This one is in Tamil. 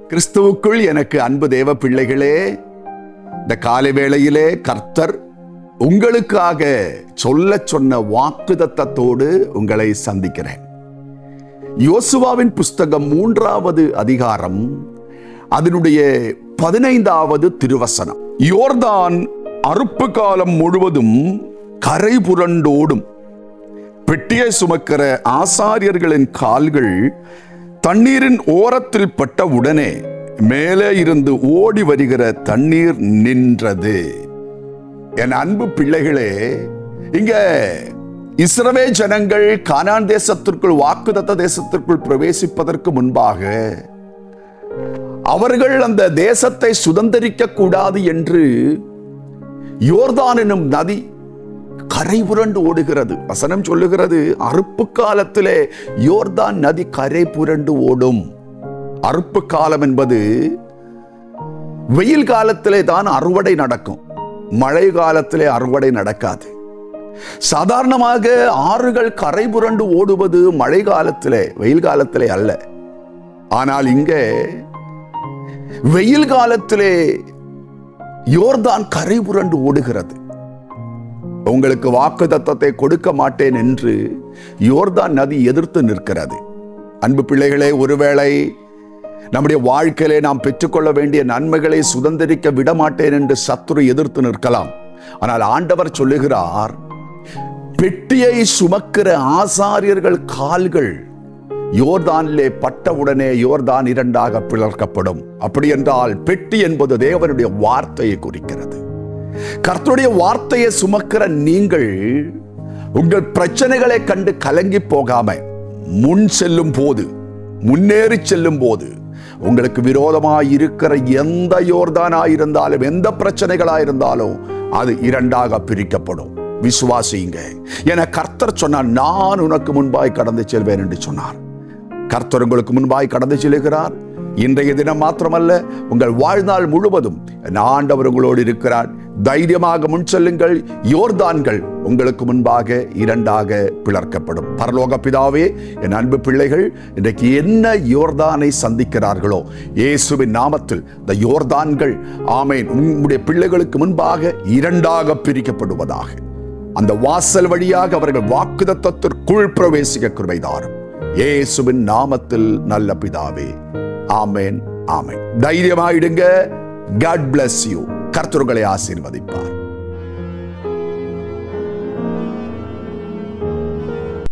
கிறிஸ்துவுக்குள் எனக்கு அன்பு தேவ பிள்ளைகளே, இந்த காலை வேளையிலே கர்த்தர் உங்களுக்காக சொல்ல சொன்ன வாக்குத்தத்தத்தோடு உங்களை சந்திக்கிறேன். யோசுவாவின் புஸ்தகம் 3வது அதிகாரம் அதனுடைய 15வது திருவசனம். யோர்தான் அறுப்பு காலம் முழுவதும் கரை புரண்டோடும், பெட்டியை சுமக்கிற ஆசாரியர்களின் கால்கள் தண்ணீரின் ஓரத்தில் பட்ட உடனே மேலே இருந்து ஓடி வருகிற தண்ணீர் நின்றது. என் அன்பு பிள்ளைகளே, இங்க இஸ்ரவேல் ஜனங்கள் கானான் தேசத்திற்குள், வாக்குத்தத்த தேசத்திற்குள் பிரவேசிப்பதற்கு முன்பாக அவர்கள் அந்த தேசத்தை சுதந்தரிக்க கூடாது என்று யோர்தான் எனும் நதி கரை புரண்டு ஓடுகிறது. வசனம் சொல்லுகிறது, அறுப்பு காலத்திலே யோர்தான் நதி கரை புரண்டு ஓடும். அறுப்பு காலம் என்பது வெயில் காலத்திலே தான் அறுவடை நடக்கும், மழை காலத்திலே அறுவடை நடக்காது. சாதாரணமாக ஆறுகள் கரை புரண்டு ஓடுவது மழை காலத்திலே, வெயில் காலத்திலே அல்ல. ஆனால் இங்கே வெயில் காலத்திலே யோர்தான் கரை புரண்டு ஓடுகிறது. உங்களுக்கு வாக்குத்தத்தத்தை கொடுக்க மாட்டேன் என்று யோர்தான் நதி எதிர்த்து நிற்கிறது. அன்பு பிள்ளைகளே, ஒருவேளை நம்முடைய வாழ்க்கையிலே நாம் பெற்றுக்கொள்ள வேண்டிய நன்மைகளை சுதந்திரிக்க விட மாட்டேன் என்று சத்துரு எதிர்த்து நிற்கலாம். ஆனால் ஆண்டவர் சொல்லுகிறார், பெட்டியை சுமக்கிற ஆசாரியர்கள் கால்கள் யோர்தானிலே பட்டவுடனே யோர்தான் இரண்டாக பிளர்க்கப்படும். அப்படி என்றால் பெட்டி என்பது தேவனுடைய வார்த்தையை குறிக்கிறது. கர்த்தருடைய வார்த்தையை சுமக்கிற நீங்கள் உங்கள் பிரச்சனைகளை கண்டு கலங்கி போகாம முன் செல்லும் போது, முன்னேறி செல்லும் போது, உங்களுக்கு விரோதமாய் இருக்கிற எந்த யோர்தானாயிருந்தாலும், எந்த பிரச்சனைகளாயிருந்தாலும் அது இரண்டாக பிரிக்கப்படும். விசுவாசிங்க. என கர்த்தர் சொன்னார், நான் உனக்கு முன்பாய் கடந்து செல்வேன் என்று சொன்னார். கர்த்தர் உங்களுக்கு முன்பாய் கடந்து செல்கிறார். இன்றைய தினம் மாத்திரமல்ல, உங்கள் வாழ்நாள் முழுவதும் ஆண்டவர் உங்களோடு இருக்கிறார். தைரியமாக முன் செல்லுங்கள். யோர்தான்கள் உங்களுக்கு முன்பாக இரண்டாக பிளர்க்கப்படும். பரலோக பிதாவே, என் அன்பு பிள்ளைகள் இன்றைக்கு என்ன யோர்தானை சந்திக்கிறார்களோ, இயேசுவின் நாமத்தில் இந்த யோர்தான்கள் ஆமென் உங்களுடைய பிள்ளைகளுக்கு முன்பாக இரண்டாக பிரிக்கப்படுவதாக. அந்த வாசல் வழியாக அவர்கள் வாக்குத்தத்தத்திற்குள் பிரவேசிக்க கிருபை தாரும். இயேசுவின் நாமத்தில் நல்ல பிதாவே, ஆமென், ஆமென். தைரியமாயிடுங்க. God bless you. கர்த்தர் உங்களை ஆசீர்வதிப்பார்.